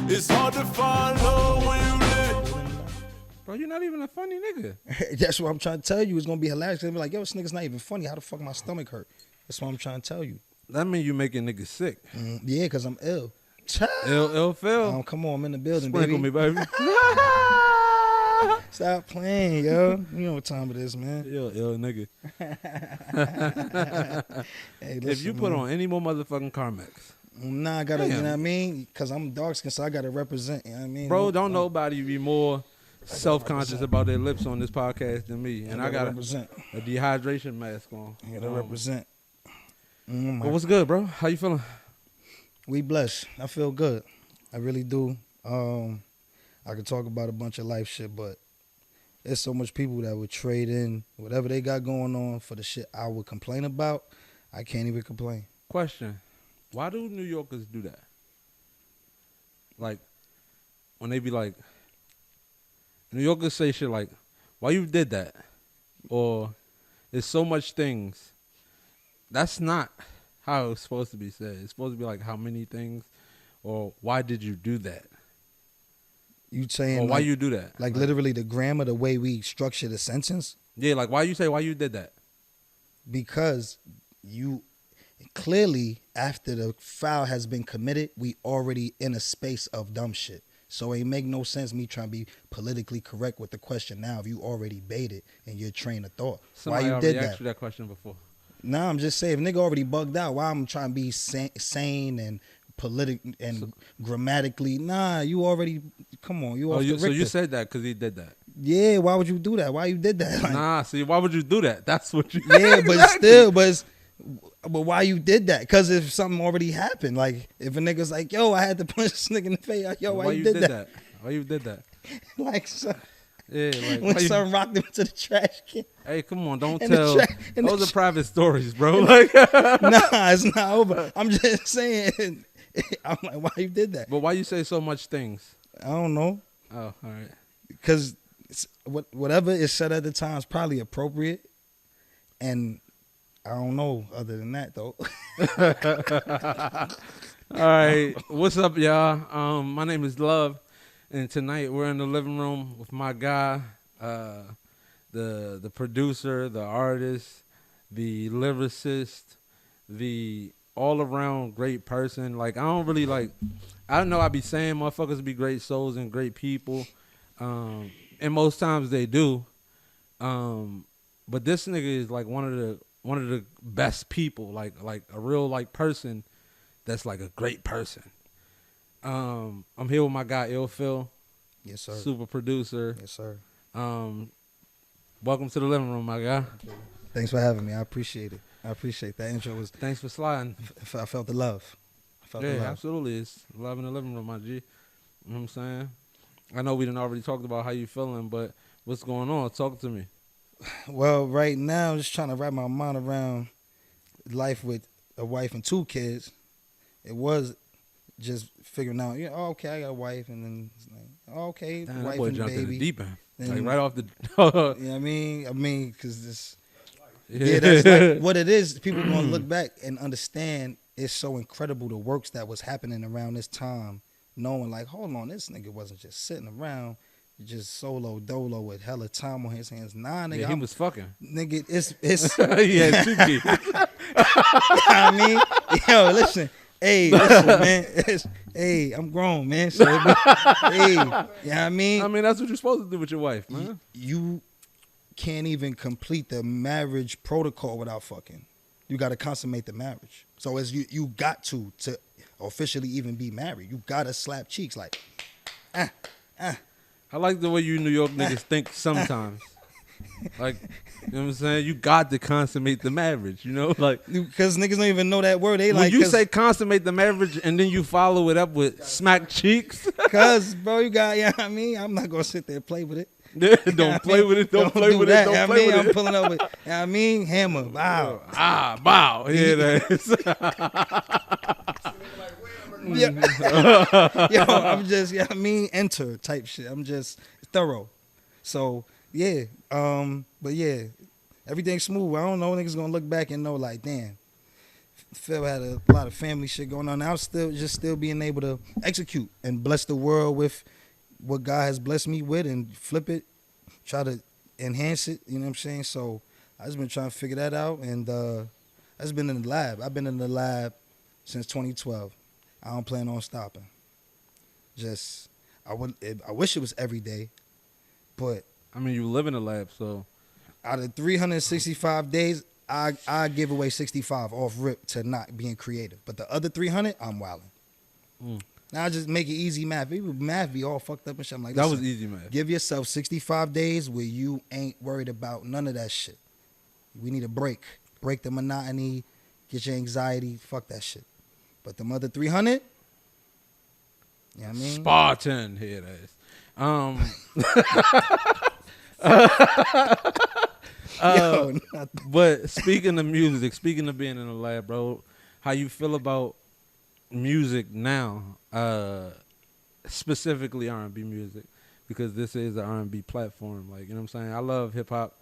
It's hard to find love when you lit. Bro, you're not even a funny nigga. That's what I'm trying to tell you. It's gonna be hilarious. They'll be like, yo, this nigga's not even funny. How the fuck my stomach hurt? That's what I'm trying to tell you. That mean you making niggas sick. Yeah, cause I'm ill. Ill Phil. Oh, come on, I'm in the building, Sprinkle baby. me, baby. Stop playing, yo. You know what time it is, man. Ill nigga. Hey, If listen, you put man. on any more motherfucking Carmex. Nah, I gotta, you Damn. know what I mean? Cause I'm dark skinned, so I gotta represent, you know what I mean? Bro, don't nobody be more self-conscious about their lips on this podcast than me. And I got represent. a dehydration mask on. I gotta represent. But what's good, bro? How you feeling? We blessed. I feel good. I really do. I could talk about a bunch of life shit, but there's so much people that would trade in whatever they got going on for the shit I would complain about. I can't even complain. Question. Why do New Yorkers do that? Like, when they be like, New Yorkers say shit like, why you did that? Or, there's so much things. That's not how it's supposed to be said. It's supposed to be like, how many things? Or, why did you do that? You saying Or why like, you do that? like literally the grammar, the way we structure the sentence? Yeah, like why you say why you did that? Because you clearly, after the foul has been committed, we already in a space of dumb shit. So it make no sense me trying to be politically correct with the question now if you already baited in your train of thought. Somebody why you already did asked that? you that question before. Nah, I'm just saying, if nigga already bugged out, why I'm trying to be sane and politic and grammatically? Nah, you already, come on, you off the So you Richter. said that because he did that. Yeah, why would you do that? Why you did that? Like, Nah, see, why would you do that? That's what you. yeah, but Exactly. still, but why you did that? Because if something already happened, like if a nigga's like, yo, I had to punch this nigga in the face, like, yo, why you did that? Why you did that? Like, son, Yeah, like when why you- son rocked him to the trash can. Hey, come on, don't In the tell. in the Those are private stories, bro. Like, Nah, it's not over. I'm just saying. I'm like, why you did that? but why you say so much things? I don't know. Oh, all right. Because whatever is said at the time is probably appropriate. And I don't know other than that, though. All right, what's up, y'all? My name is Love, and tonight we're in the living room with my guy, the producer, the artist, the lyricist, the all-around great person. Like, I don't really like. I know I be saying motherfuckers be great souls and great people, and most times they do. But this nigga is like one of the best people, like a real like person that's like a great person. I'm here with my guy Ill Phil, Yes, sir. super producer. Yes, sir. Welcome to the living room, my guy. Thanks for having me. I appreciate it. I appreciate that intro. Thanks for sliding. I felt the love. I felt the Yeah, love. absolutely. It's love in the living room, my G. You know what I'm saying? I know we done already talked about how you feeling, but what's going on? Talk to me. Well, right now, I'm just trying to wrap my mind around life with a wife and 2 kids. It was just figuring out, you know, oh, okay, I got a wife, and then it's like, oh, okay, Damn, that wife boy and jumped in the baby. deep end. Like And- right off the. You know what I mean, because this, yeah, yeah, that's like what it is. People gonna look back and understand it's so incredible the works that was happening around this time, knowing like, hold on, this nigga wasn't just sitting around, just solo dolo with hella time on his hands. Nah, nigga, Yeah, he was fucking. nigga, it's He had 2 kids. I mean, yo, listen, listen, man, hey, I'm grown, man. So, hey, you know what I mean? I mean, that's what you're supposed to do with your wife, man. You can't even complete the marriage protocol without fucking. You got to consummate the marriage. So as you got to officially even be married, you got to slap cheeks like, I like the way you New York niggas think sometimes. Like, you know what I'm saying? You got to consummate the marriage, you know? Like, because niggas don't even know that word. They when like, you say consummate the marriage and then you follow it up with smack cheeks, cause bro, you got, you know what I mean? I'm not gonna sit there and play with it. don't play with it, don't play do with that. it, You know don't what I play mean? with I'm it. pulling up with, you know what I mean? Hammer, wow. Bow. Yeah, that is. Yo, I'm just, you know what I mean? Enter type shit. I'm just thorough. So, yeah. But yeah, everything's smooth. I don't know. Niggas gonna look back and know, like, damn, Phil had a lot of family shit going on. I'm still being able to execute and bless the world with what God has blessed me with and flip it, try to enhance it. You know what I'm saying? So I just been trying to figure that out, and I just been in the lab. I've been in the lab since 2012. I don't plan on stopping. Just I wish it was every day, but I mean, you live in the lab, so out of 365 days, I give away 65 off rip to not being creative. But the other 300, I'm wilding. Now I just make it easy math. People math be all fucked up and shit. I'm like, that was listen, easy, man. give yourself 65 days where you ain't worried about none of that shit. We need a break. Break the monotony. Get your anxiety. Fuck that shit. But the other 300, you know what I mean? Spartan, here it is. Yo, But speaking of music, speaking of being in the lab, bro, how you feel about music now, specifically R&B music, because this is an R&B platform. Like, you know what I'm saying? I love hip hop,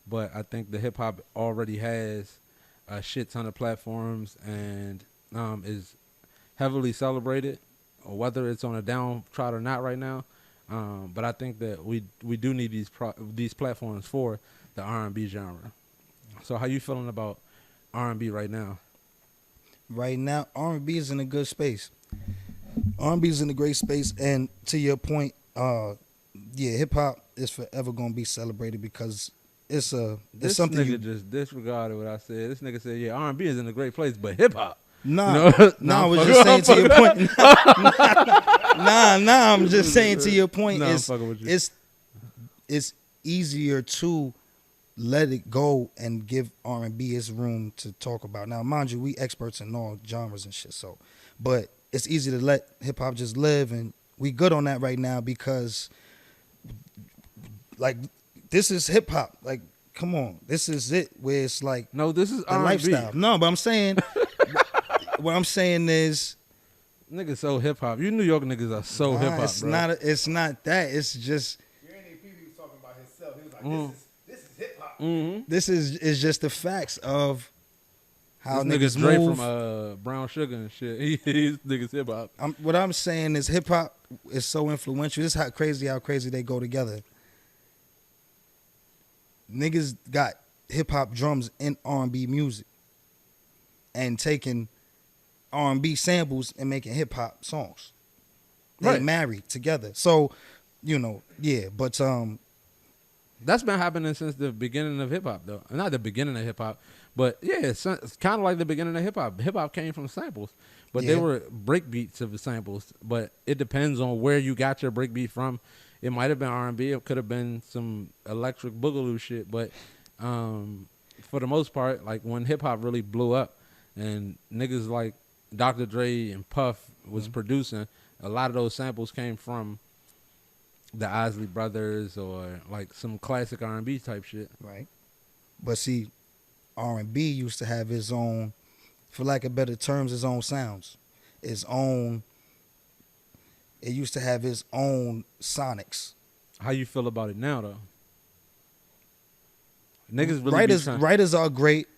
but I think the hip hop already has a shit ton of platforms and is heavily celebrated, whether it's on a downtrodden or not right now. But I think that we do need these platforms for the R&B genre. So how you feeling about R&B right now? right now, R&B is in a good space. R&B is in a great space, and to your point, yeah, hip hop is forever gonna be celebrated because it's This something nigga you. just disregarded what I said. This nigga said, yeah, R&B is in a great place, but hip hop. Nah, You know? I was I'm just saying fucking- to your point. Nah, I'm just saying to your point. Nah, I'm fucking with you. It's easier to let it go and give R&B its room to talk about. Now, mind you, we experts in all genres and shit. So, but it's easy to let hip hop just live, and we good on that right now because, like, this is hip hop. Like, come on, this is it. Where it's like No, this is the R&B. lifestyle. No, but I'm saying, what I'm saying is, Niggas so hip hop. You New York niggas are so nah, hip hop, it's bro. it's not that. It's just UNAP was talking about himself. He was like, Mm. this is hip hop. Mm-hmm. this is just the facts of how This nigga's niggas Dre move. from Brown Sugar and shit. He's niggas hip hop. What I'm saying is hip hop is so influential. This is how crazy they go together. Niggas got hip hop drums in R&B music and taking R&B samples and making hip hop songs. They Right. married together. So, you know, yeah, but That's been happening since the beginning of hip hop, though. Not the beginning of hip hop, but yeah, it's kind of like the beginning of hip hop. Hip hop came from samples, but they Yeah. were break beats of the samples. But it depends on where you got your break beat from. It might have been R&B. It could have been some electric boogaloo shit. But for the most part, like when hip hop really blew up, and niggas like Dr. Dre and Puff was producing, a lot of those samples came from the Isley Brothers or like some classic R&B type shit. right. But see, R&B used to have its own, for lack of better terms, its own sounds, its own. It used to have its own sonics. How you feel about it now, though? Niggas really be trying- Writers are great.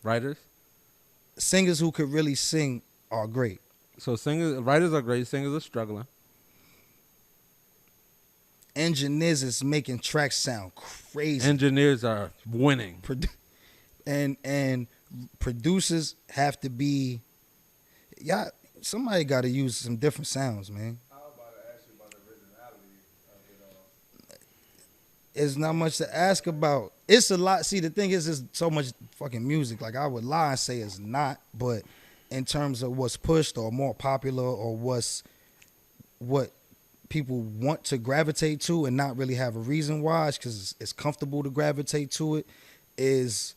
writers. Singers who could really sing are great. So writers are great. Singers are struggling. Engineers is making tracks sound crazy. Engineers are winning. And producers have to be, yeah. Somebody got to use some different sounds, man. I was about to ask you about the originality of it all. It's not much to ask about. It's a lot. See, the thing is, there's so much fucking music. Like, I would lie and say it's not, but in terms of what's pushed or more popular or what people want to gravitate to and not really have a reason why, because it's comfortable to gravitate to it, is,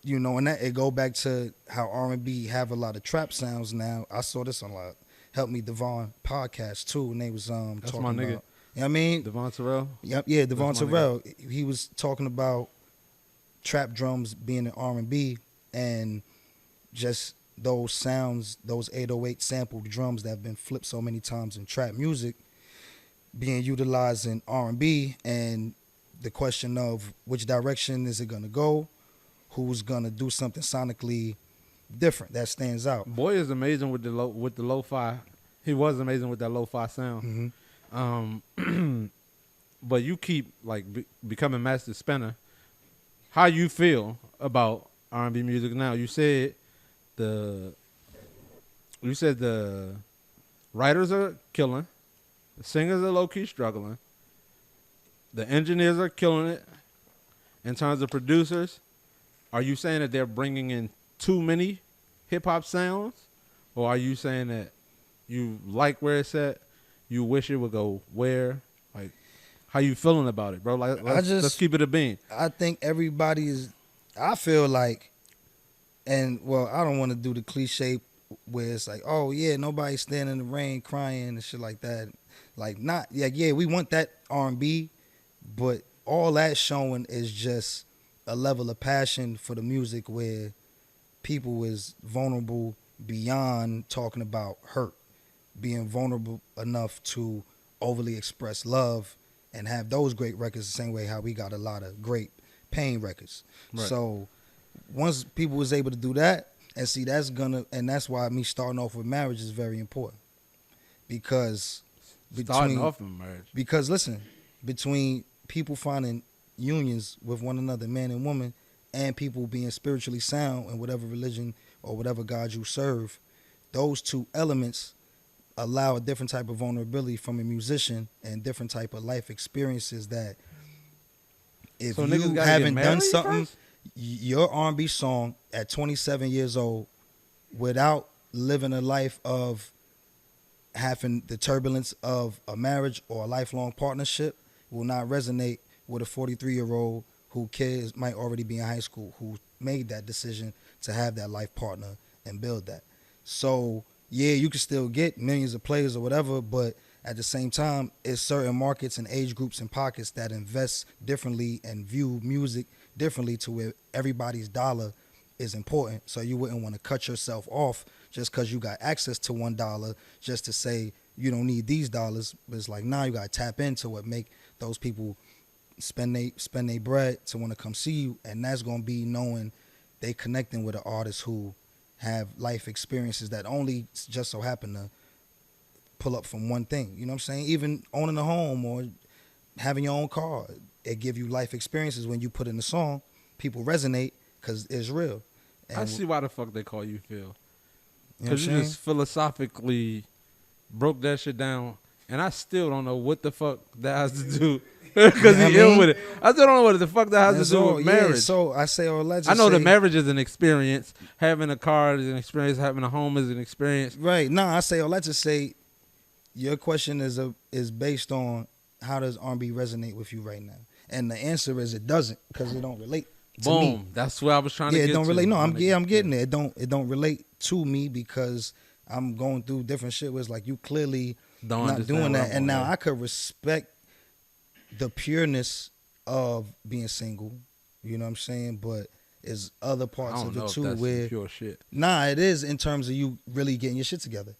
you know, and that it go back to how R&B have a lot of trap sounds now. I saw this on a Help Me Devon podcast too, and they was That's talking my nigga. about, you know what I mean? Devon Terrell. Yep, yeah, Devon That's my Terrell. He was talking about trap drums being in R&B and just those sounds, those 808 sampled drums that have been flipped so many times in trap music being utilized in R&B, and the question of which direction is it going to go, who's going to do something sonically different. That stands out. Boy is amazing with the lo-fi. He was amazing with that lo-fi sound. But you keep like becoming master spinner. How you feel about R&B music now? You said the writers are killing, the singers are low key struggling, the engineers are killing it. In terms of producers, are you saying that they're bringing in too many hip hop sounds, or are you saying that you like where it's at, you wish it would go where? Like, how you feeling about it, bro? Like, let's keep it a bean. I think everybody is. I feel like, and well, I don't want to do the cliche where it's like, oh yeah, nobody's standing in the rain crying and shit like that. Like, not yeah, we want that R&B, but all that's showing is just a level of passion for the music where people is vulnerable beyond talking about hurt, being vulnerable enough to overly express love and have those great records the same way how we got a lot of great pain records. Right. So once people was able to do that, and see, that's why me starting off with marriage is very important. Because listen, between people finding unions with one another, man and woman, and people being spiritually sound in whatever religion or whatever God you serve, those two elements allow a different type of vulnerability from a musician and different type of life experiences that if you haven't done something, your R&B song at 27 years old without living a life of having the turbulence of a marriage or a lifelong partnership will not resonate with a 43-year-old who kids might already be in high school, who made that decision to have that life partner and build that. So, yeah, you can still get millions of players or whatever, but at the same time, it's certain markets and age groups and pockets that invest differently and view music differently to where everybody's dollar is important. So you wouldn't want to cut yourself off just because you got access to $1 just to say you don't need these dollars. But it's like, nah, you got to tap into what make those people spend they bread to want to come see you. And that's going to be knowing they connecting with an artist who have life experiences that only just so happen to pull up from one thing. You know what I'm saying? Even owning a home or having your own car, it give you life experiences when you put in a song. People resonate because it's real. And I see why the fuck they call you Phil. Because you you just philosophically broke that shit down, and I still don't know what the fuck that has to do. Because he ill with it. I still don't know what the fuck that has to do with marriage. So I say, or let's I know the marriage is an experience. Having a car is an experience. Having a home is an experience. Right. No, I say, or let's just say, your question is based on how does R&B resonate with you right now, and the answer is it doesn't, because it don't relate to me. Boom. That's what I was trying to get to. Yeah, it don't relate. No, I'm getting it. It don't relate to me because I'm going through different shit where it's like you clearly not doing that. And now I could respect the pureness of being single, you know what I'm saying? But there's other parts of it too where pure shit. Nah, it is in terms of you really getting your shit together.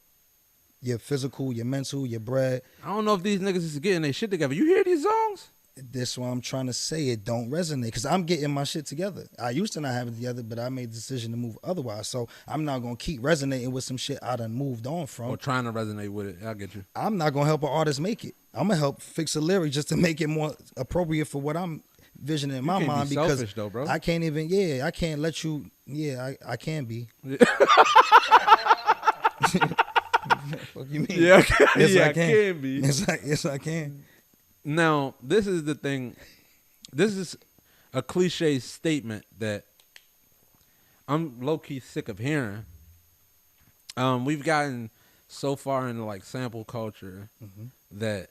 Your physical, your mental, your bread. I don't know if these niggas is getting their shit together. You hear these songs? That's why I'm trying to say it don't resonate, because I'm getting my shit together. I used to not have it together, but I made the decision to move otherwise. So I'm not going to keep resonating with some shit I done moved on from. Or trying to resonate with it. I get you. I'm not going to help an artist make it. I'm going to help fix a lyric just to make it more appropriate for what I'm visioning in my mind. Be because selfish though, bro. I can't even, I can't let you, I can be. What you mean? Yeah, yes, I can be. Yes, I can. Now, this is the thing. This is a cliche statement that I'm low-key sick of hearing. We've gotten so far into like sample culture that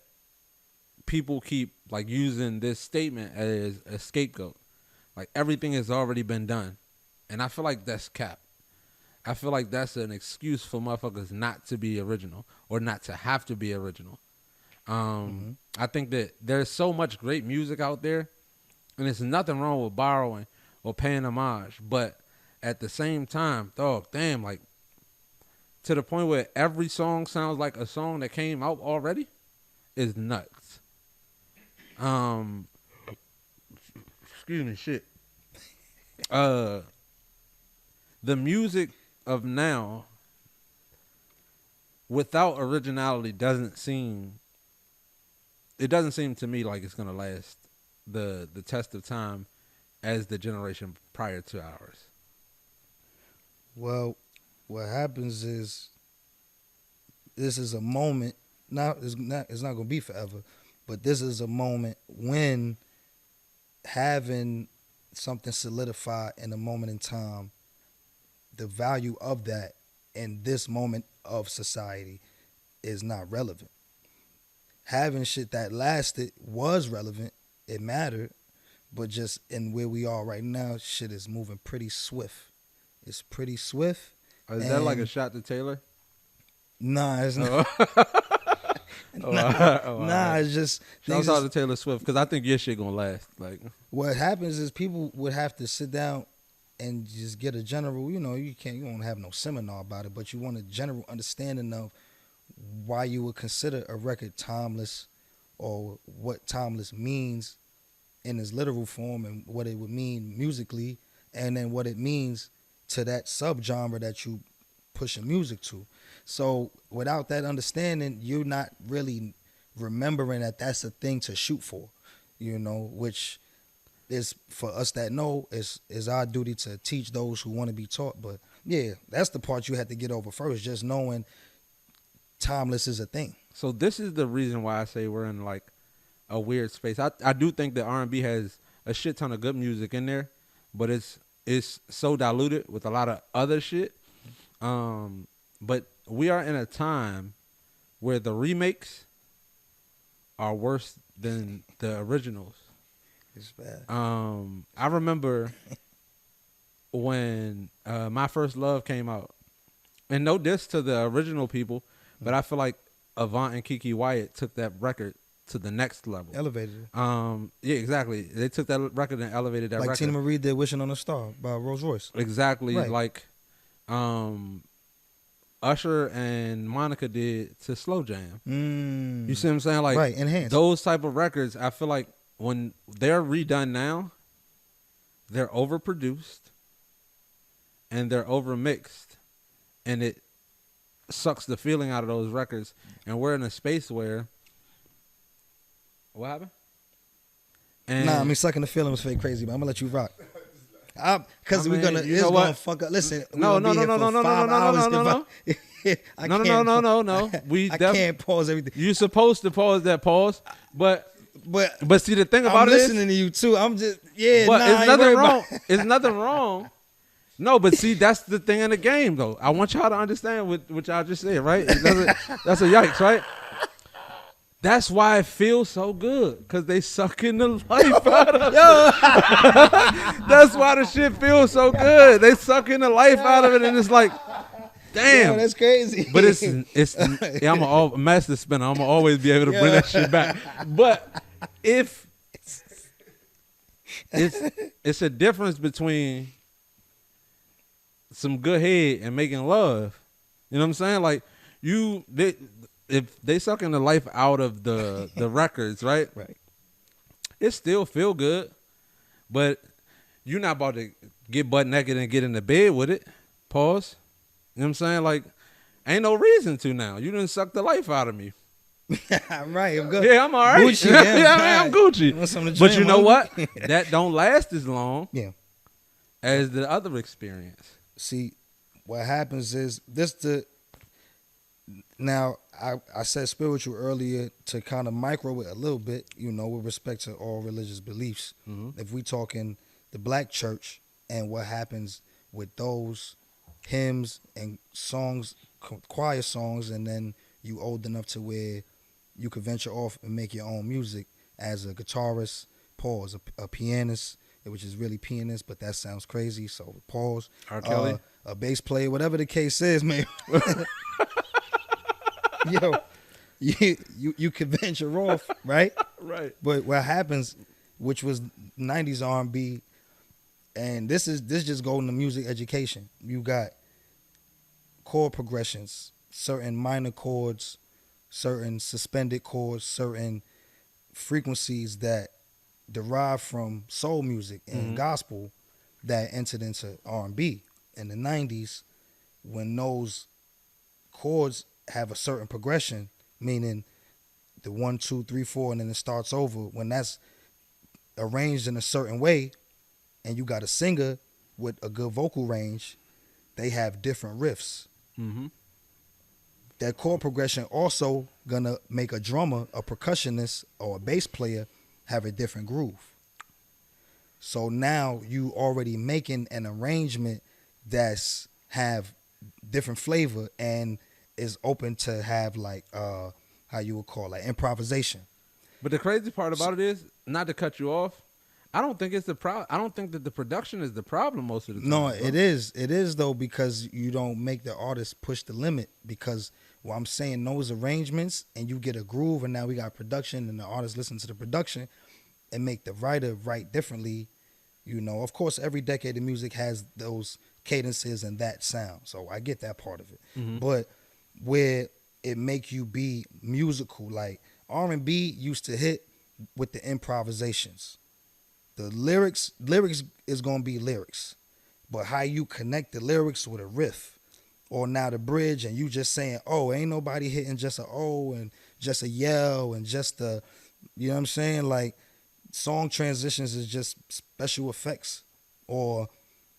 people keep like using this statement as a scapegoat. Like everything has already been done. And I feel like that's cap. I feel like that's an excuse for motherfuckers not to be original or not to have to be original. I think that there's so much great music out there, and there's nothing wrong with borrowing or paying homage. But at the same time, dog, damn, like to the point where every song sounds like a song that came out already is nuts. Excuse me, shit. The music of now, without originality, doesn't seem to me like it's gonna last the test of time as the generation prior to ours. Well, what happens is this is a moment. Now it's not going to be forever, but this is a moment when having something solidified in a moment in time, the value of that in this moment of society is not relevant. Having shit that lasted was relevant, it mattered, but just in where we are right now, shit is moving pretty swift. It's pretty swift. Is that like a shot to Taylor? Nah, it's not. It's just Shout out to Taylor Swift, because I think your shit gonna last. Like, what happens is people would have to sit down and just get a general, you don't have no seminar about it, but you want a general understanding of why you would consider a record timeless, or what timeless means in its literal form, and what it would mean musically, and then what it means to that subgenre that you pushing music to. So without that understanding, you're not really remembering that that's a thing to shoot for, which is, for us that know, is our duty to teach those who want to be taught. But yeah, that's the part you had to get over first, just knowing timeless is a thing. So this is the reason why I say we're in like a weird space. I do think that R&B has a shit ton of good music in there, but it's so diluted with a lot of other shit. But we are in a time where the remakes are worse than the originals. It's bad. I remember when My First Love came out, and no diss to the original people, but I feel like Avant and Kiki Wyatt took that record to the next level. Elevated. Yeah, exactly. They took that record and elevated that record. Like Tina Marie did Wishing on a Star by Rolls Royce. Exactly. Right. Like Usher and Monica did to Slow Jam. You see what I'm saying? Like, right, enhanced. Those type of records, I feel like when they're redone now, they're overproduced and they're overmixed, and it sucks the feeling out of those records. And we're in a space where, what happened? And sucking the feeling was fake crazy, but I'm gonna let you rock. Because we're gonna, you it's know gonna what? fuck up. Listen, No. We I can't pause everything. You're supposed to pause that pause, but see, the thing about I'm it is, listening to you too. I'm just but it's it's nothing wrong. It's nothing wrong. No, but see, that's the thing in the game, though. I want y'all to understand what y'all just said, right? That's a yikes, right? That's why it feels so good, because they sucking the life out of it. That's why the shit feels so good. They sucking the life out of it, and it's like, damn. Yo, that's crazy. But I'm a master spinner. I'm going to always be able to bring that shit back. But if it's a difference between some good head and making love. You know what I'm saying? Like, if they sucking the life out of the records, right? Right. It still feel good, but you're not about to get butt naked and get in the bed with it. Pause. You know what I'm saying? Like, ain't no reason to now. You done suck the life out of me. Right, I'm good. Yeah, I'm all right. Gucci, yeah, I'm Gucci. But you know what? Yeah. That don't last as long as the other experience. See, what happens is now I said spiritual earlier to kind of micro it a little bit, with respect to all religious beliefs. Mm-hmm. If we talking the black church and what happens with those hymns and songs, choir songs, and then you old enough to where you could venture off and make your own music as a guitarist, pause, a pianist, which is really pianist, but that sounds crazy, so pause. R. Kelly. A bass player, whatever the case is, man. Yo, you could venture off, right? Right. But what happens, which was 90s R&B, and this just going to music education. You got chord progressions, certain minor chords, certain suspended chords, certain frequencies that derive from soul music and gospel that entered into R&B in the 90s. when those chords have a certain progression, meaning the 1, 2, 3, 4, and then it starts over. When that's arranged in a certain way, and you got a singer with a good vocal range, they have different riffs. Mm-hmm. That chord progression also gonna make a drummer, a percussionist, or a bass player have a different groove. So now you already making an arrangement that's have different flavor and is open to have like how you would call like improvisation. But the crazy part about it is, not to cut you off, I don't think it's the problem. I don't think that the production is the problem most of the time. No, bro. it is. It is though, because you don't make the artist push the limit. Because what I'm saying, those arrangements, and you get a groove, and now we got production, and the artist listen to the production, and make the writer write differently. You know, of course, every decade of music has those cadences and that sound. So I get that part of it. Mhm. But where it make you be musical, like R&B used to hit with the improvisations. The lyrics is gonna be lyrics, but how you connect the lyrics with a riff, or now the bridge, and you just saying, "Oh, ain't nobody hitting just a oh and just a yell and just a," you know what I'm saying? Like song transitions is just special effects, or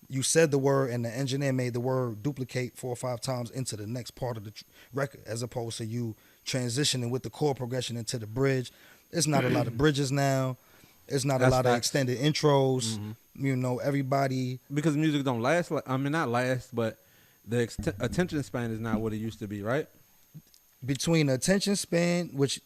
you said the word and the engineer made the word duplicate 4 or 5 times into the next part of the record, as opposed to you transitioning with the chord progression into the bridge. There's not a lot of bridges now. It's not That's a lot of facts. extended intros. Mhm. You know, everybody. Because music don't last. Not last, but the attention span is not what it used to be, right? Between attention span, which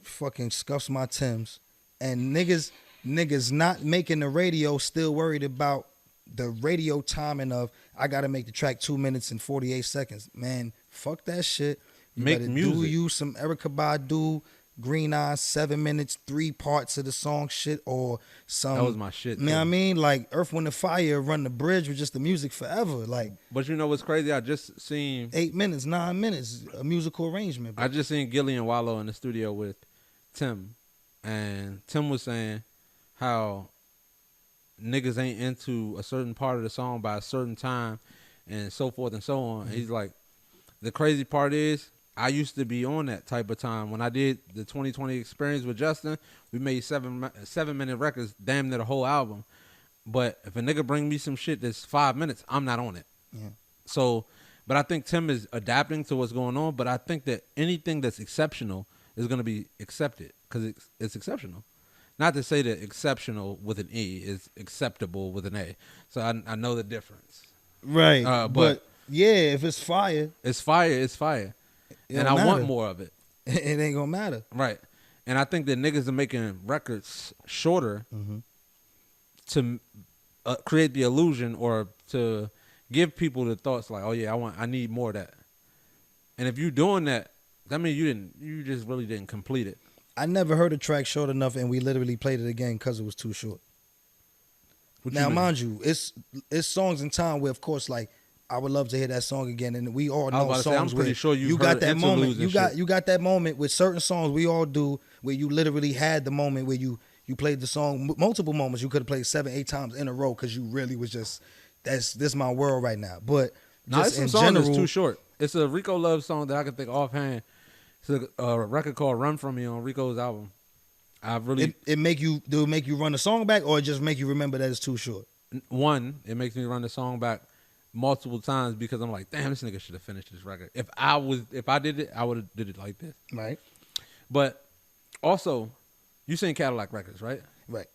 fucking scuffs my Timbs, and niggas not making the radio, still worried about the radio timing of, I gotta make the track 2 minutes and 48 seconds. Man, fuck that shit. You Make better music. do you some Erykah Badu, Green Eyes, 7 minutes, 3 parts of the song shit, or some. That was my shit, You know what I too. mean? Like Earth, Wind, and Fire run the bridge with just the music forever. Like But you know what's crazy? I just seen 8 minutes, 9 minutes, a musical arrangement. I just seen Gilly and Wallow in the studio with Tim, and Tim was saying how niggas ain't into a certain part of the song by a certain time, and so forth and so on. Mm-hmm. He's like, the crazy part is, I used to be on that type of time. When I did the 2020 experience with Justin, we made 7-minute records, damn near the whole album. But if a nigga bring me some shit that's 5 minutes, I'm not on it. Yeah. So, but I think Tim is adapting to what's going on. But I think that anything that's exceptional is going to be accepted because it's exceptional. Not to say that exceptional with an E is acceptable with an A. So I know the difference. Right. But yeah, if it's fire, it's fire. It's fire. it And don't I want matter. more of it. It ain't gonna matter. Right. And I think that niggas are making records shorter to create the illusion or to give people the thoughts like, oh yeah, I need more of that. And if you're doing that, that means you just really didn't complete it. I never heard a track short enough, and we literally played it again because it was too short. What Now, you mean? mind you, it's songs in time where, of course, like I would love to hear that song again, and we all I was know about to say, songs I'm pretty where sure you've you got heard that moment. interludes and You got that moment with certain songs we all do where you literally had the moment where you played the song multiple moments. You could have played 7, 8 times in a row because you really was just this my world right now. But No, just it's in some song general, that's too short. It's a Rico Love song that I can think offhand. It's a record called "Run From Me" on Rico's album. I really it make you run the song back, or it just make you remember that it's too short. it makes me run the song back multiple times because I'm like, damn, this nigga should have finished this record. If I did it, I would have did it like this. Right. But also, you seen Cadillac Records, right? Right.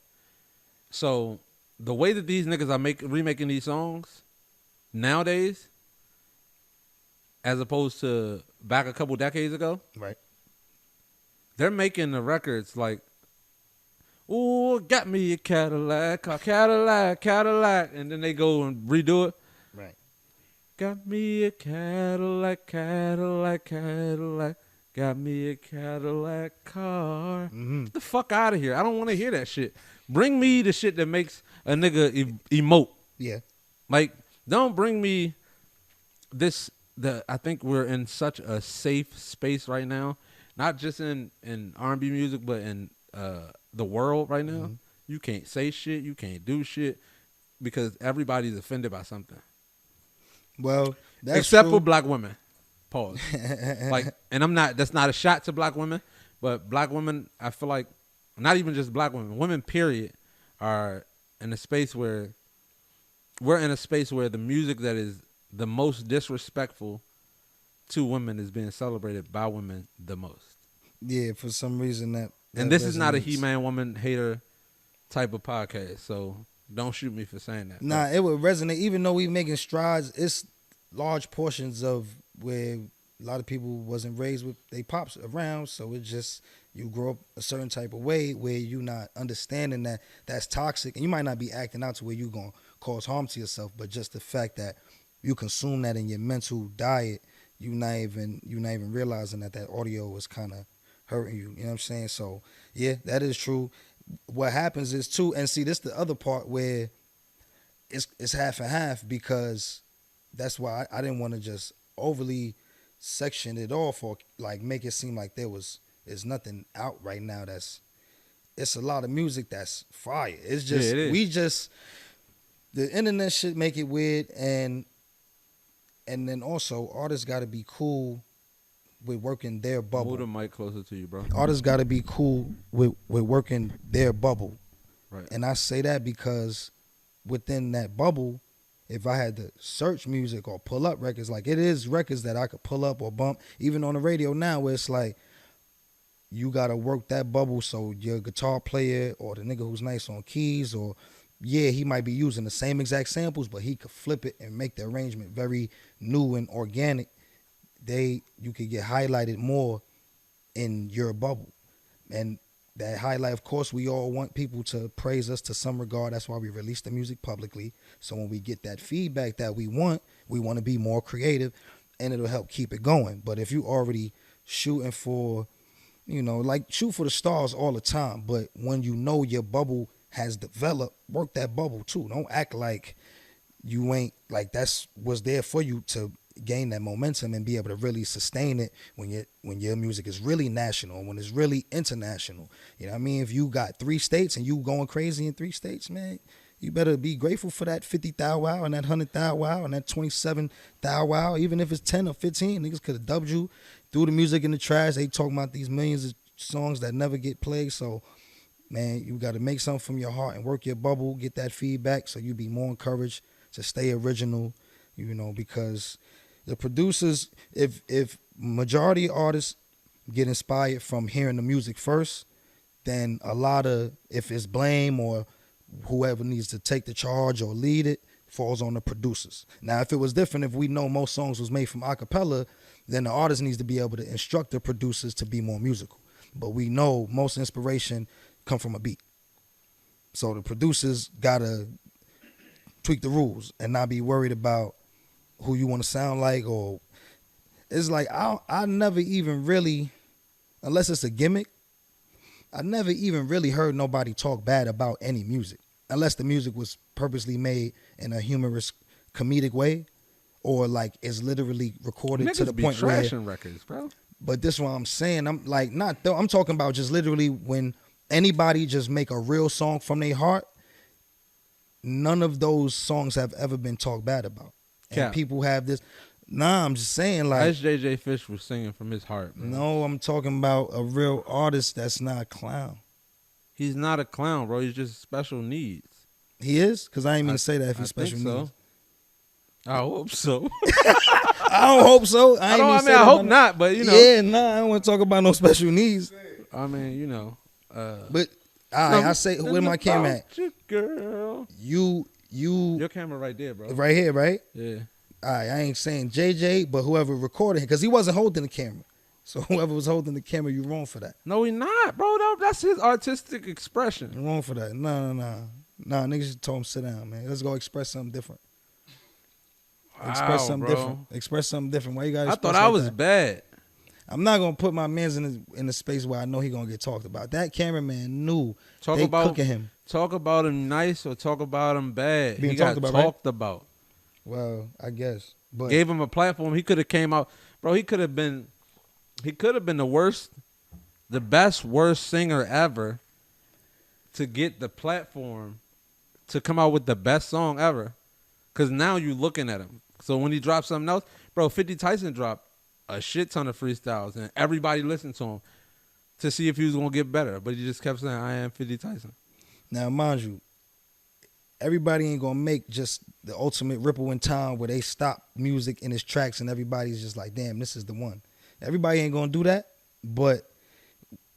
So the way that these niggas are remaking these songs nowadays, as opposed to back a couple decades ago, Right. they're making the records like, "Ooh, got me a Cadillac, and then they go and redo it. Right. Got me a Cadillac, got me a Cadillac car. Get the fuck out of here! I don't want to hear that shit. Bring me the shit that makes a nigga emote. Yeah. Like, don't bring me this. I think we're in such a safe space right now, not just in R&B music, but in the world right now. You can't say shit, you can't do shit, because everybody's offended by something. Well, That's except true. for black women. Pause. Like, and I'm not. That's not a shot to black women, but black women, I feel like, not even just black women, women period, are in a space where we're in a space where the music that is the most disrespectful to women is being celebrated by women the most. Yeah, for some reason that And this is not a resonates. He-Man woman hater type of podcast, so don't shoot me for saying that. Nah, it would resonate. Even though we making strides, it's large portions of where a lot of people wasn't raised with they pops around, so it just you grow up a certain type of way where you not understanding that that's toxic, and you might not be acting out to where you gonna cause harm to yourself, but just the fact that you consume that in your mental diet, you not even realizing that audio is kind of hurting you. You know what I'm saying? So yeah, that is true. What happens is too, and see, this the other part where it's half and half, because that's why I didn't want to just overly section it off or like make it seem like there's nothing out right now it's a lot of music that's fire. It's just it is. The internet should make it weird, and then also artists got to be cool with working their bubble. Move the mic closer to you, bro. Artists got to be cool with working their bubble. Right. And I say that because within that bubble, if I had to search music or pull up records, like it is records that I could pull up or bump, even on the radio now, where it's like you got to work that bubble so your guitar player or the nigga who's nice on keys, or yeah, he might be using the same exact samples, but he could flip it and make the arrangement very new and organic. You could get highlighted more in your bubble. And that highlight, of course, we all want people to praise us to some regard. That's why we release the music publicly. So when we get that feedback that we want to be more creative, and it'll help keep it going. But if you already shooting for, like shoot for the stars all the time, but when you know your bubble has developed, work that bubble too. Don't act like you ain't, like that's what's there for you to gain that momentum and be able to really sustain it when your music is really national, when it's really international. You know what I mean? If you got 3 states and you going crazy in 3 states, man, you better be grateful for that 50,000 wow and that 100,000 wow and that 27,000 wow. Even if it's 10 or 15, niggas could have dubbed you, threw the music in the trash. They talking about these millions of songs that never get played. So, man, you got to make something from your heart and work your bubble, get that feedback so you be more encouraged to stay original, because the producers, if majority artists get inspired from hearing the music first, then a lot of, if it's blame or whoever needs to take the charge or lead it, falls on the producers. Now, if it was different, if we know most songs was made from a cappella, then the artist needs to be able to instruct the producers to be more musical. But we know most inspiration come from a beat. So the producers got to tweak the rules and not be worried about who you want to sound like, or it's like I never even really, unless it's a gimmick, I never even really heard nobody talk bad about any music, unless the music was purposely made in a humorous, comedic way, or like it's literally recorded Niggas to the be point where. trashing records, bro. But this is what I'm saying. I'm like I'm talking about just literally when anybody just make a real song from their heart. None of those songs have ever been talked bad about. And Cap. people have this. Nah, I'm just saying, like, SJJ Fish was singing from his heart, man. no, I'm talking about a real artist that's not a clown. He's not a clown, bro. He's just special needs. He is? Because I ain't even say that if I he's special think so. needs. I hope so. I don't hope so. I hope not, but Yeah, nah, I don't want to talk about no special needs. I mean, But all right, I say, where my camera at? You, girl. Your camera right there, bro. right here, right? Yeah. All right, I ain't saying JJ, but whoever recorded him, because he wasn't holding the camera. So whoever was holding the camera, you wrong for that. No, he not, bro. That's his artistic expression. You wrong for that. No. Nah, niggas just told him sit down, man. Let's go express something different. Express something different. Express something different. Why you got? I thought I was bad. I'm not gonna put my man's in a space where I know he gonna get talked about. That cameraman knew they cooking him. Talk about him nice or talk about him bad. Being he got talked about. Well, I guess, but gave him a platform. He could have came out, bro. He could have been the best worst singer ever to get the platform to come out with the best song ever. Cause now you looking at him. So when he dropped something else, bro, 50 Tyson dropped a shit ton of freestyles, and everybody listened to him to see if he was gonna get better. But he just kept saying, "I am 50 Tyson." Now, mind you, everybody ain't gonna make just the ultimate ripple in time where they stop music in his tracks and everybody's just like, damn, this is the one. Everybody ain't gonna do that, but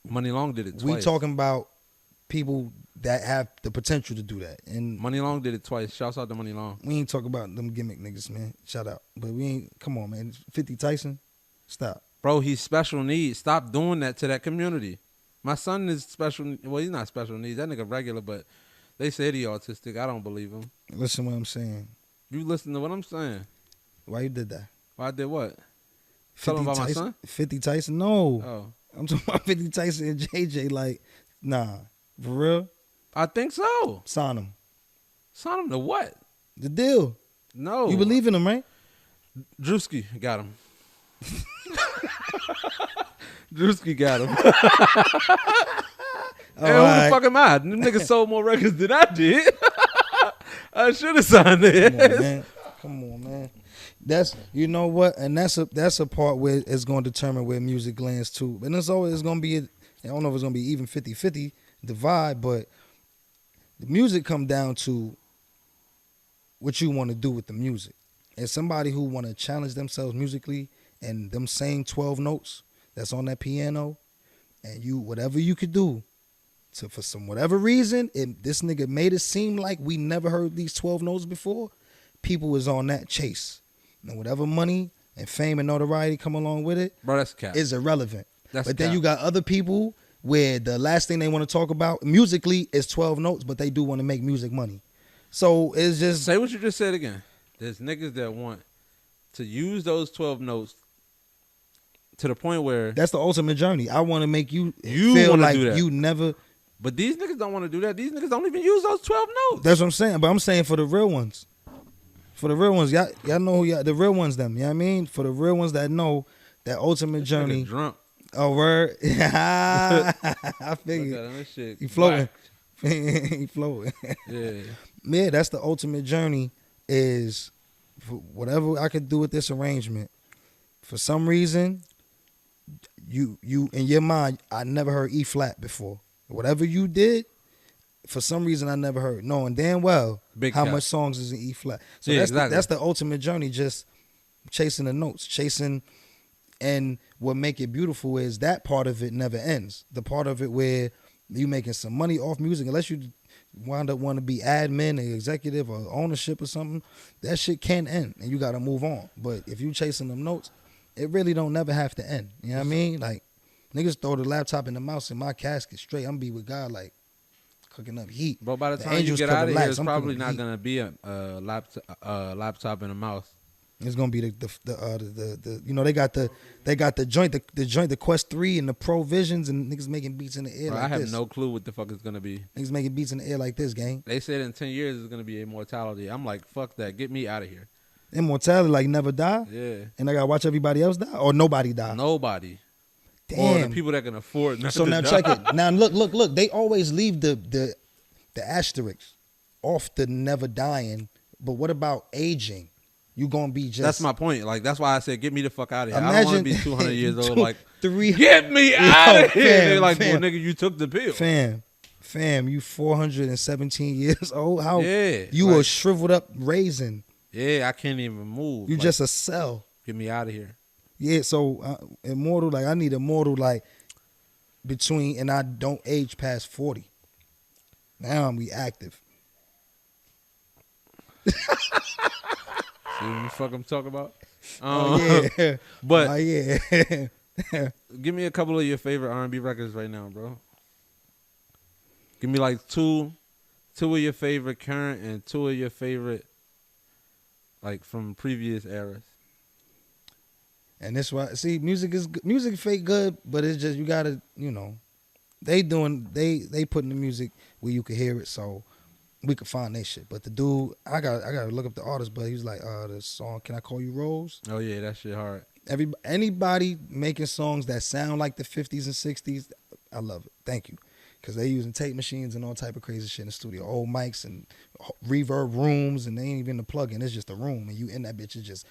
Money Long did it twice. we talking about people that have the potential to do that. And Money Long did it twice. Shouts out to Money Long. we ain't talking about them gimmick niggas, man. Shout out. But we ain't, come on, man. 50 Tyson, stop. Bro, he's special needs. Stop doing that to that community. My son is special. Well, he's not special needs. That nigga regular, but they say he autistic. I don't believe him. Listen to what I'm saying. You listen to what I'm saying. Why you did that? Why I did what? Tell him about my son? 50 Tyson? No. Oh. I'm talking about 50 Tyson and JJ. Like, nah. For real? I think so. Sign him. Sign him to what? The deal. No. You believe in him, right? Drewski got him. Drewski got him. All Hey, who right. the fuck am I? Them niggas sold more records than I did. I should have signed it. Come on, man. Come on, man. That's, you know what, and that's a part where it's going to determine where music lands too. And it's always going to be, I don't know if it's going to be even 50-50 divide, but the music come down to what you want to do with the music. And somebody who want to challenge themselves musically and them same 12 notes that's on that piano, and you, whatever you could do to, for some whatever reason, this nigga made it seem like we never heard these 12 notes before, people was on that chase. And whatever money and fame and notoriety come along with it, Bro, that's cap. is irrelevant. That's but then cap. you got other people where the last thing they want to talk about musically is 12 notes, but they do want to make music money. So it's just, Say what you just said again. There's niggas that want to use those 12 notes to the point where... that's the ultimate journey. I want to make you You feel wanna like do that. you never. But these niggas don't want to do that. These niggas don't even use those 12 notes. That's what I'm saying. But I'm saying for the real ones. For the real ones, y'all know who y'all, the real ones, them. You know what I mean? For the real ones that know that ultimate journey. Nigga drunk. Oh, word. I Look figured. at him, that shit He floating. whack. He floating. Yeah. Yeah, that's the ultimate journey, is for whatever I could do with this arrangement. For some reason, you in your mind, I never heard E flat before. Whatever you did, for some reason I never heard. Knowing damn well Big how cap. much songs is in E flat. So Yeah, that's exactly. that's the ultimate journey, just chasing the notes, chasing. And what make it beautiful is that part of it never ends. The part of it where you making some money off music, unless you wind up wanting to be admin or executive or ownership or something, that shit can end and you got to move on. But if you chasing them notes, it really don't never have to end. You know what I mean? Like, niggas throw the laptop and the mouse in my casket straight. I'm be with God like cooking up heat. But by the The time you angels get could out of relax. here, it's I'm probably cooking not heat. going to be a laptop and a mouse. It's gonna be the you know, they got the joint, the Quest 3 and the Pro Visions, and niggas making beats in the air Bro, like I have this. no clue what the fuck it's going to be. Niggas making beats in the air like this, gang. They said in 10 years it's going to be immortality. I'm like, fuck that. Get me out of here. Immortality, like never die. Yeah. And I gotta watch everybody else die or nobody die. Nobody. Or the Damn. people that can afford not So to now die. check it. Now look. They always leave the asterisk off the never dying. But what about aging? You gonna be just. That's my point. Like, that's why I said, get me the fuck out of here. I don't want to be 200 years old. Like, 3 get me out of here. fam, They're like, fam. well, nigga, you took the pill. Fam, you 417 years old. How Yeah, you a like- shriveled up raisin? Yeah, I can't even move. You Like, just a cell. get me out of here. Yeah, so immortal. Like I need immortal. Like between, and I don't age past 40. Now I'm reactive. See what the fuck I'm talking about? Oh yeah, But oh yeah. give me a couple of your favorite R&B records right now, bro. Give me like two of your favorite current and two of your favorite like from previous eras. And that's why, see, music fake good, but it's just, you gotta, you know, they putting the music where you can hear it, so we could find that shit. But the dude, I gotta look up the artist, but he was like, the song "Can I Call You Rose?" Oh yeah, that shit hard. Anybody making songs that sound like the 50s and 60s, I love it. Thank you. because they using tape machines and all type of crazy shit in the studio. Old mics and reverb rooms, and they ain't even the plug-in. It's just a room, and you in that bitch is just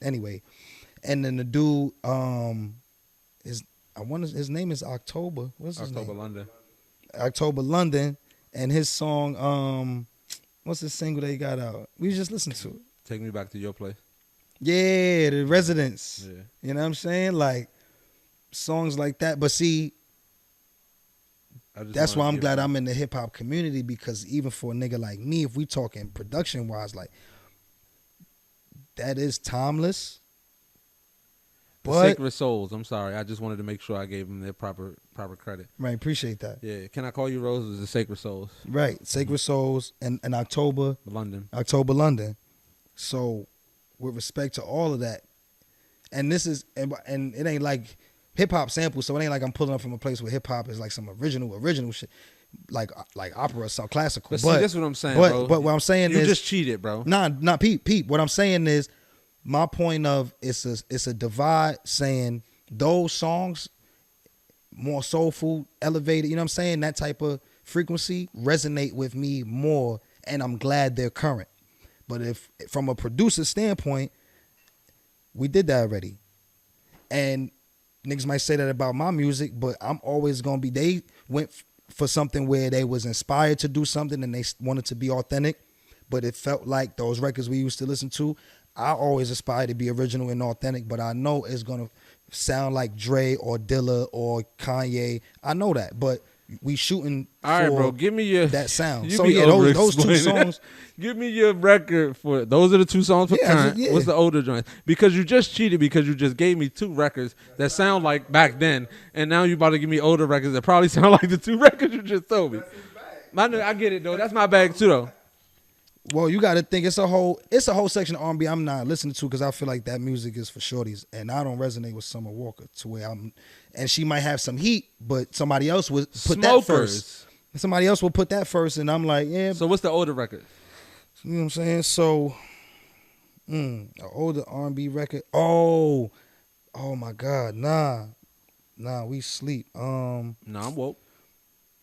anyway. And then the dude, his name is October. What's his name? October London. October London, and his song, what's the single they got out? We just listened to it. Take Me Back to Your Place. Yeah, The Residents. Yeah. You know what I'm saying? Like songs like that. But see, that's why I'm glad I'm in the hip hop community, because even for a nigga like me, if we talking production wise, like that is timeless. The Sacred Souls. I'm sorry. I just wanted to make sure I gave them their proper credit. Right, appreciate that. Yeah. Can I call you Rose? It was the Sacred Souls. Right, Sacred Souls and October London. So, with respect to all of that, and this is and it ain't like hip hop samples, so it ain't like I'm pulling up from a place where hip hop is like some original shit, like opera or some classical. But see, that's what I'm saying, bro. But what I'm saying is you just cheated, bro. Nah, not Pete. What I'm saying is, my point of it's a divide, saying those songs more soulful, elevated, you know what I'm saying, that type of frequency resonate with me more, and I'm glad they're current. But if from a producer standpoint, we did that already. And niggas might say that about my music, but I'm always gonna be, they went for something where they was inspired to do something and they wanted to be authentic, but it felt like those records we used to listen to, I always aspire to be original and authentic, but I know it's gonna sound like Dre or Dilla or Kanye. I know that, but we shooting. All right, bro. Give me your that sound. You So yeah, those two songs. Give me your record for those are the two songs for current. Yeah. What's the older joint? Because you just cheated, because you just gave me two records that sound like back then, and now you about to give me older records that probably sound like the two records you just told me. I get it though. That's my bag too though. Well, you got to think it's a whole section of R&B I'm not listening to, because I feel like that music is for shorties, and I don't resonate with Summer Walker to where and she might have some heat, but somebody else would put that first. Somebody else will put that first, and I'm like, yeah. So what's the older record? You know what I'm saying? So, an older R&B record. Oh my God, nah, we sleep. No, I'm woke.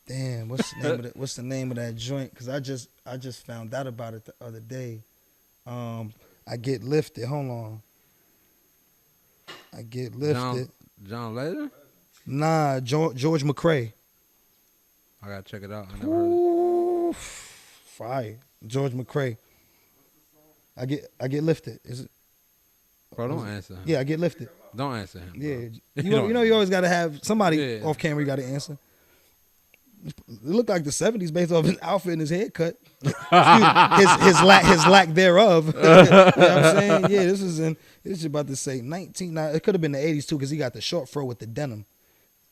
Damn, what's the name of that joint? Because I just found out about it the other day. I Get Lifted. Hold on. I Get Lifted. John Legend? Nah, George McCrae. I gotta check it out. I never heard it. Fire. George McCrae. I get lifted. Is it? Bro, don't answer him. Yeah, I Get Lifted. Don't answer him. Bro. Yeah. You know you always gotta have somebody off camera you gotta answer. It looked like the 70s based off his outfit and his haircut. his lack thereof. You know what I'm saying? Yeah, this is about to say 19. Now, it could have been the 80s too, because he got the short fro with the denim.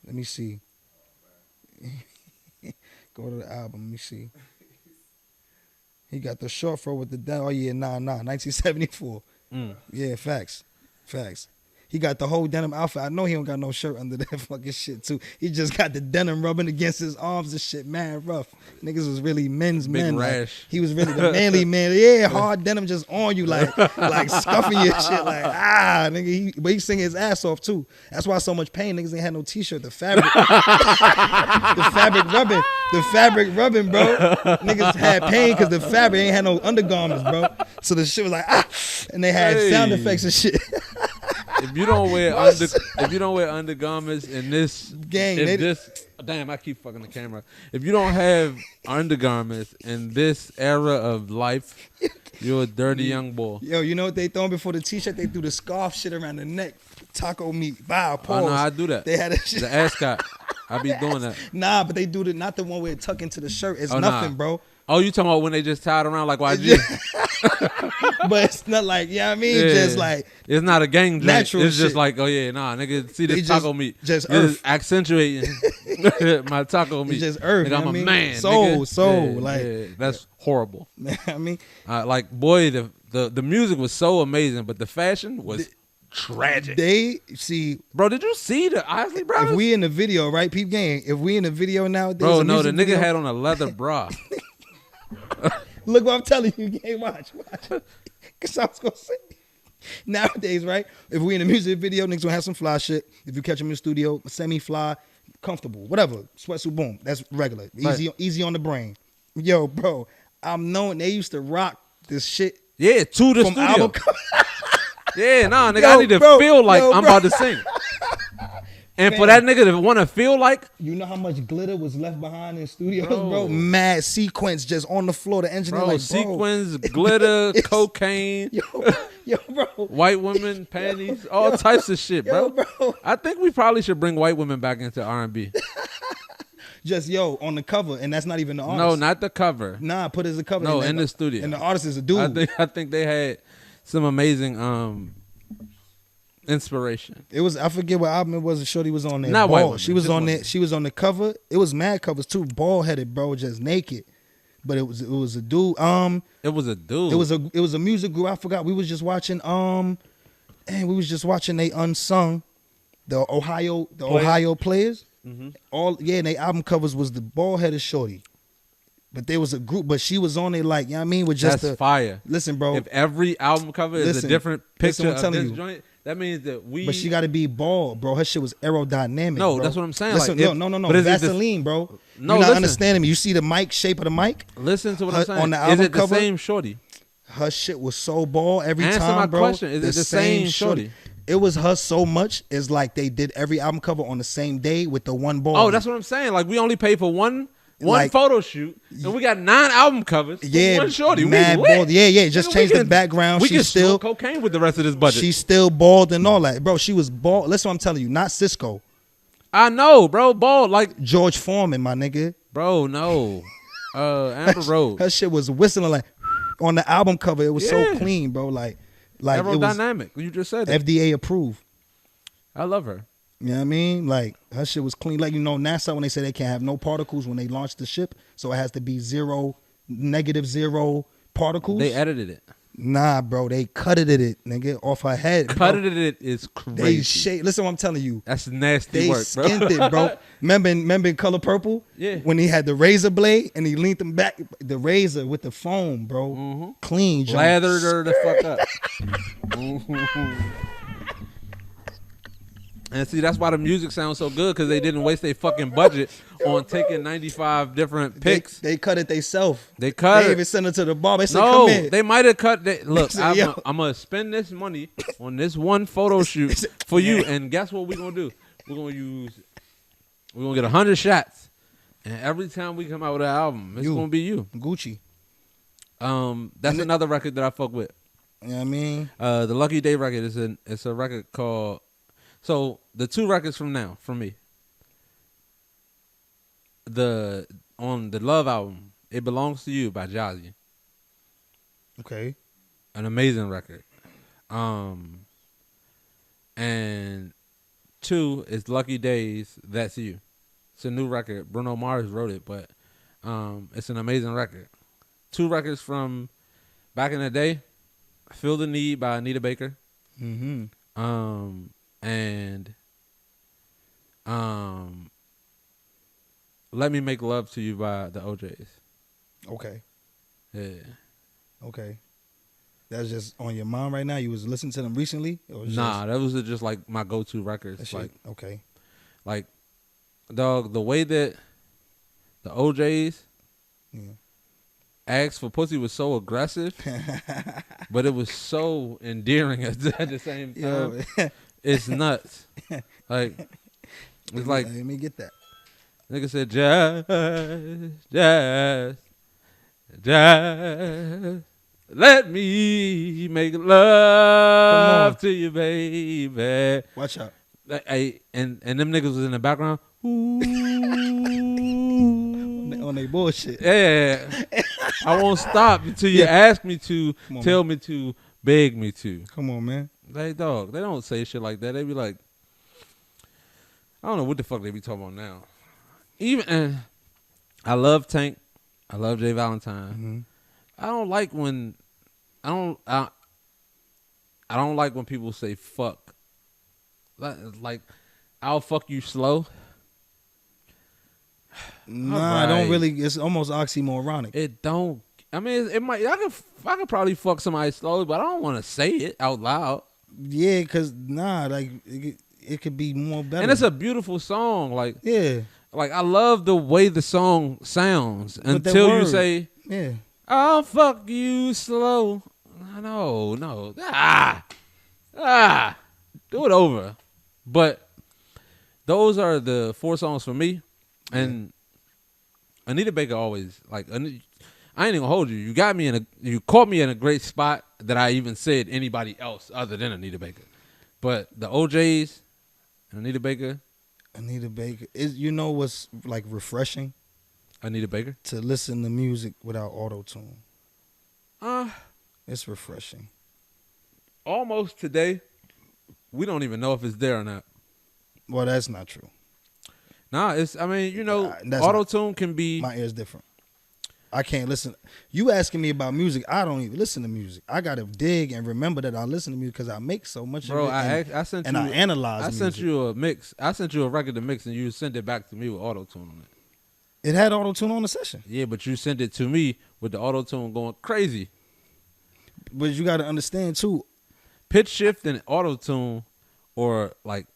Let me see. Go to the album. Let me see. He got the short fro with the denim. Oh yeah, 1974. Yeah, facts. He got the whole denim outfit. I know he don't got no shirt under that fucking shit too. He just got the denim rubbing against his arms and shit, man, rough. Niggas was really men's Big men. rash. Like, he was really the manly man. Yeah, hard denim just on you, like scuffing your shit, like nigga. But he singing his ass off too. That's why so much pain. Niggas ain't had no t-shirt. The fabric, the fabric rubbing, bro. Niggas had pain because the fabric ain't had no undergarments, bro. So the shit was like and they had sound effects and shit. If you don't wear undergarments in this game, damn, I keep fucking the camera. If you don't have undergarments in this era of life, you're a dirty young boy. Yo, you know what they throwing before the t-shirt? They threw the scarf shit around the neck. Taco meat. Wow, pause. Oh no, I do that. They had the ascot. I be doing that. Nah, but they do not the one where it tuck into the shirt. It's nothing, bro. Oh, you talking about when they just tied around like YG? But it's not like, you know what I mean? Yeah. Just like, it's not a gang drink. Natural It's just shit. like, oh yeah, nah, nigga, see this They taco meat. just You're earth. accentuating my taco meat. It's just earth. Nigga, You know I'm what I a mean? man. Soul, nigga. like that's horrible. I mean, Like, boy, the music was so amazing, but the fashion was tragic. They see, bro. Did you see the Isley brothers? if we in the video, right, peep gang? If we in the video nowadays, bro, no, the nigga video, had on a leather bra. Look what I'm telling you, gang. Watch. Cause I was gonna say, nowadays, right? If we in a music video, niggas gonna have some fly shit. If you catch them in the studio, semi-fly, comfortable, whatever. Sweatsuit, boom. That's regular. Right. Easy on the brain. Yo, bro, I'm knowing they used to rock this shit Yeah, to the from studio. album cover. Yeah, nah, nigga, Yo, I need to bro, feel like yo, I'm bro. about to sing. And for Fam. that nigga to want to feel like, You know how much glitter was left behind in studios, Bro. bro? Mad sequence just on the floor. The engineer bro, like, bro. sequins, glitter, It's- cocaine, Yo, bro. white women, panties, all types of shit, Yo, bro. bro. I think we probably should bring white women back into R&B. Just, on the cover, and that's not even the artist. No, not the cover. Nah, put it as a cover. No, and in the studio. And the artist is a dude. I think they had some amazing inspiration. It was, I forget what album it was. Shorty was on there. Not white Bald. women, She was just on women. there. She was on the cover. It was mad covers too. Bald headed, bro, just naked. But it was a dude. It was a dude. It was a music group. I forgot. We was just watching. They Unsung, the Ohio players. Mhm. And they album covers was the bald headed shorty. But there was a group, but she was on it like, you know what I mean, with just That's fire. listen, bro. If every album cover is a Listen, different listen picture what I'm of telling this you. joint, that means that we. But she got to be bald, bro. Her shit was aerodynamic. No, bro. that's what I'm saying. Listen, Like, no. but is it the- Vaseline, bro. No, You're not listen. understanding me. You see the mic shape of the mic? Listen to what I'm Her- saying. on the Is album it the cover? same shorty? Her shit was so bald every Answer time, my bro. question. Is it the same shorty? It was her so much. It's like they did every album cover on the same day with the one ball. Oh, that's what I'm saying. Like we only paid for one Like- photo shoot, and we got 9 album covers. For one shorty. mad we lit. bald. Yeah. Just Nigga, change we the can- background. We She's can still smoke cocaine with the rest of this budget. she's still bald and all that, bro. She was bald. Listen, what I'm telling you, not Cisco. I know, bro. Bald, like, George Foreman, my nigga. bro. No, Amber Rose. Her shit was whistling like on the album cover. It was so Yeah. clean, bro. Like it was Aerodynamic. You just said it. FDA approved. I love her. You know what I mean? Like her shit was clean. Like NASA when they say they can't have no particles when they launch the ship, so it has to be -0 particles. They edited it. Nah, bro, they cutted it, nigga, off her head. Bro. Cutted it is They crazy. Listen, what I'm telling you. That's nasty They work, bro. skinned it, bro. Remember in Color Purple? Yeah. When he had the razor blade and he leaned them back, the razor with the foam, bro. Mhm. Clean, John. Lathered her the fuck up. Mhm. And see, that's why the music sounds so good, because they didn't waste their fucking budget on taking 95 different picks. They cut it themselves. They cut They it. even sent it to the bar. They said, No, come here. they might have cut. Look, said, yo. I'm gonna spend this money on this one photo shoot for you, and guess what we're gonna do? We're gonna get 100 shots, and every time we come out with an album, it's You. gonna be you. Gucci. That's And another record that I fuck with. You know what I mean? The Lucky Day record it's a record called. So the 2 records from me. On the Love album, It Belongs to You by Jazzy. Okay. An amazing record. And 2 is Lucky Days, That's You. It's a new record. Bruno Mars wrote it, but it's an amazing record. 2 records from back in the day. Feel the Need by Anita Baker. Mm-hmm. And Let Me Make Love to You by the OJs. Okay. Yeah. Okay. That's just on your mind right now? You was listening to them recently? Or was Nah, that was just like my go-to records. Just, Like, okay. like, dog, the way that the OJs Yeah. asked for pussy was so aggressive, but it was so endearing at the same time. Yo, It's nuts. Like, it's like, let me get that. nigga said, just let me make love to you, baby. Watch out. And them niggas was in the background. Ooh. On they bullshit. Yeah. I won't stop until you ask me to, Come on, tell me to, beg me to. Come on, man. Like, dog, they don't say shit like that. They be like, I don't know what the fuck they be talking about now. Even, I love Tank. I love Jay Valentine. Mm-hmm. I don't like when I don't like when people say fuck. Like I'll fuck you slow. Nah, I Alright. don't really. It's almost oxymoronic. It don't. I mean, it might. I could probably fuck somebody slowly, but I don't want to say it out loud. Yeah, cause nah, like it could be more better. And it's a beautiful song. Like yeah. like I love the way the song sounds But that until you word, say, yeah. "I'll fuck you slow." No. Do it over. But those are the 4 songs for me. And Anita Baker always like. I ain't even gonna hold you. You caught me in a great spot that I even said anybody else other than Anita Baker. But the OJs and Anita Baker is, you know what's like refreshing? Anita Baker To listen to music without auto-tune. It's refreshing. Almost today, we don't even know if it's there or not. Well, that's not true. Nah, it's. I mean, you know, That's auto tune can be. My ear's different. I can't listen. You asking me about music, I don't even listen to music. I gotta dig and remember that I listen to music because I make so much Bro, of it. I sent and you. I analyze. I sent music. you a mix. I sent you a record to mix, and you sent it back to me with auto tune on it. It had auto-tune on the session. Yeah, but you sent it to me with the auto tune going crazy. But you gotta understand too. Pitch shift and auto tune, or like.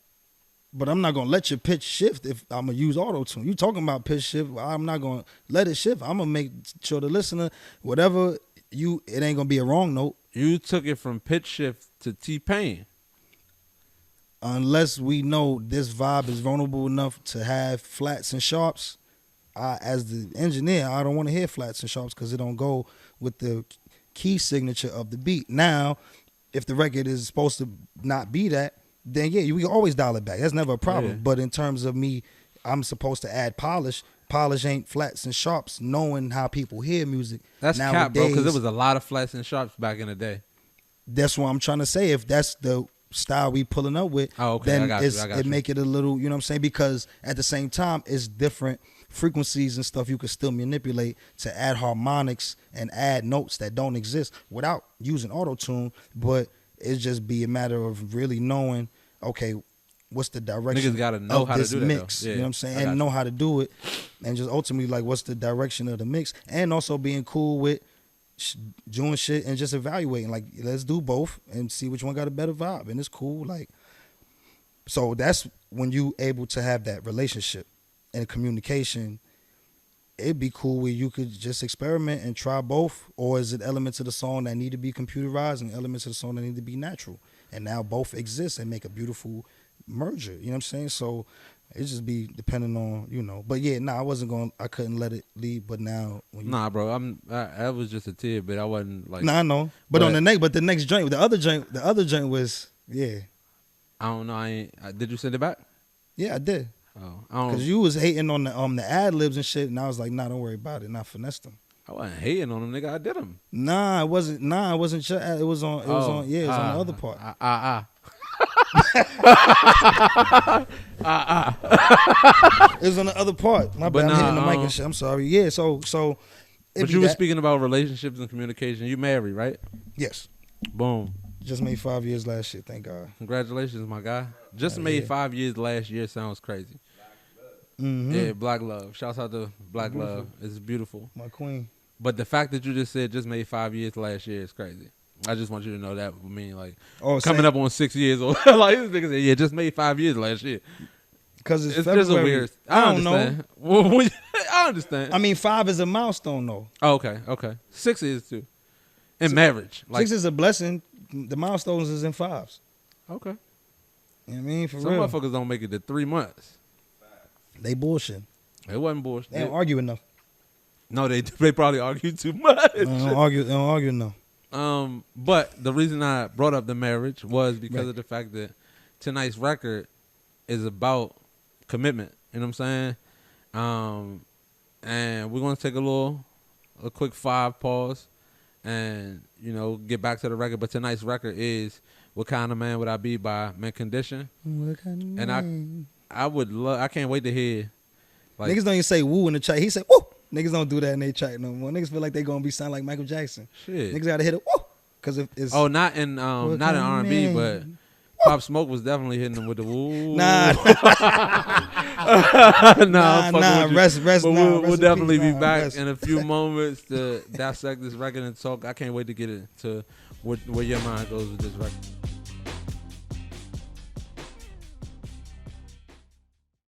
But I'm not gonna let your pitch shift if I'm gonna use auto tune. You talking about pitch shift? I'm not gonna let it shift. I'm gonna make sure the listener, whatever it ain't gonna be a wrong note. You took it from pitch shift to T-Pain. Unless we know this vibe is vulnerable enough to have flats and sharps. As the engineer, I don't want to hear flats and sharps because it don't go with the key signature of the beat. Now, if the record is supposed to not be that, then yeah, we can always dial it back. That's never a problem. Yeah. But in terms of me, I'm supposed to add polish. Polish ain't flats and sharps, knowing how people hear music. That's nowadays, cap, bro, because there was a lot of flats and sharps back in the day. That's what I'm trying to say. If that's the style we pulling up with, then it make it a little, you know what I'm saying? Because at the same time, it's different frequencies and stuff you can still manipulate to add harmonics and add notes that don't exist without using auto-tune, but it just be a matter of really knowing, okay, what's the direction Niggas gotta know of how this to do mix, that, though. Yeah, you know what I'm saying, I and got know you. how to do it, and just ultimately like what's the direction of the mix, and also being cool with doing shit and just evaluating, like let's do both and see which one got a better vibe, and it's cool, like, so that's when you able to have that relationship and communication. It'd be cool where you could just experiment and try both, or is it elements of the song that need to be computerized and elements of the song that need to be natural, and now both exist and make a beautiful merger, you know what I'm saying? So it just be depending on, you know, but yeah, I couldn't let it leave, but now when you, Nah, bro, that was just a tidbit. I wasn't like. I know, but on the next joint, the other joint was, yeah, I don't know. Did you send it back? yeah, I did. Oh, I don't. Because you was hating on the ad libs and shit, and I was like, nah, don't worry about it. And I finessed them. I wasn't hating on them, nigga. I did them. Nah, it wasn't. It was on the other part. It was on the other part. My bad. I'm hitting the mic and shit. I'm sorry. Yeah. So. But you were speaking about relationships and communication. You married, right? Yes. Boom. Just made 5 years last year. Thank God. Congratulations, my guy. Just made 5 years last year. Sounds crazy. Mm-hmm. Yeah, Black Love. Shouts out to Black Love. It's beautiful. My queen. But the fact that you just said just made 5 years last year is crazy. I just want you to know that for me, like coming up on 6 years old. Like this nigga said, yeah, just made 5 years last year. Because it's just a weird. I don't know. I understand. I mean, 5 is a milestone though. Oh, okay. 6 is too. In marriage, like 6 is a blessing. The milestones is in 5s. Okay. You know what I mean? For Some real. motherfuckers don't make it to 3 months. They bullshit. It wasn't bullshit. They don't argue enough. No, they probably argue too much. They don't argue enough. But the reason I brought up the marriage was because of the fact that tonight's record is about commitment. You know what I'm saying? And we're gonna take a quick 5 pause, and get back to the record. But tonight's record is "What Kind of Man Would I Be" by Mint Condition. And I can't wait to hear. Like, niggas don't even say woo in the track. He said woo. Niggas don't do that in their track no more. Niggas feel like they gonna be sound like Michael Jackson. Shit. Niggas gotta hit it woo. Cause if it's not in R&B, but Pop Smoke was definitely hitting them with the woo. Nah. Rest. We'll definitely be back in a few moments to dissect this record and talk. I can't wait to get into where your mind goes with this record.